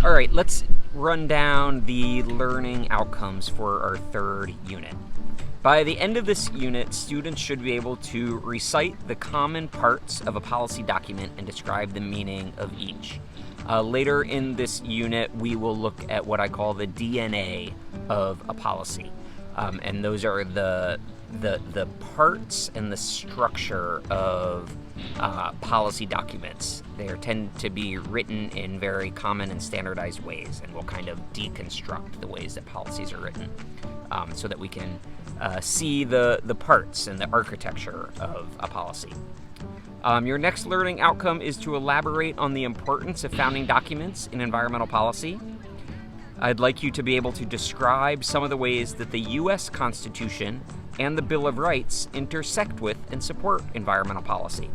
All right, let's run down the learning outcomes for our third unit. By the end of this unit, students should be able to recite the common parts of a policy document and describe the meaning of each. Later in this unit, we will look at what I call the DNA of a policy. And those are the parts and the structure of policy documents. They tend to be written in very common and standardized ways, and we'll kind of deconstruct the ways that policies are written so that we can see the parts and the architecture of a policy. Your next learning outcome is to elaborate on the importance of founding documents in environmental policy. I'd like you to be able to describe some of the ways that the U.S. Constitution and the Bill of Rights intersect with and support environmental policy.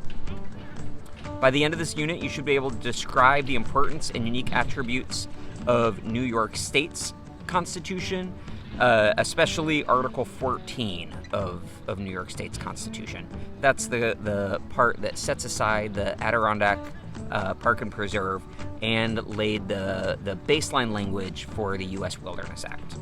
By the end of this unit, you should be able to describe the importance and unique attributes of New York State's Constitution, especially Article 14 of New York State's Constitution. That's the part that sets aside the Adirondack Park and Preserve and laid the baseline language for the U.S. Wilderness Act.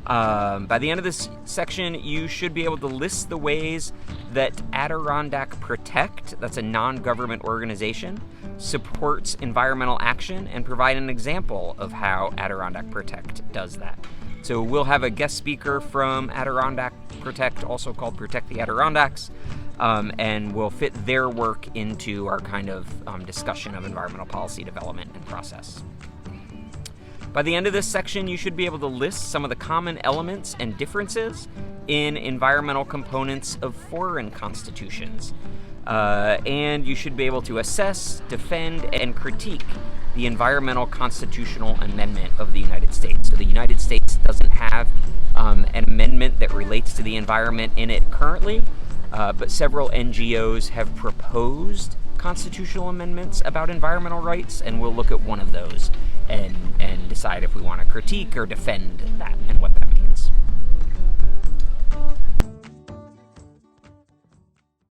By the end of this section, you should be able to list the ways that Adirondack Protect, that's a non-government organization, supports environmental action and provide an example of how Adirondack Protect does that. So we'll have a guest speaker from Adirondack Protect, also called Protect the Adirondacks, and we'll fit their work into our kind of discussion of environmental policy development and process. By the end of this section, you should be able to list some of the common elements and differences in environmental components of foreign constitutions. And you should be able to assess, defend, and critique the environmental constitutional amendment of the United States. So the United States doesn't have an amendment that relates to the environment in it currently, but several NGOs have proposed constitutional amendments about environmental rights, and we'll look at one of those and decide if we want to critique or defend that and what that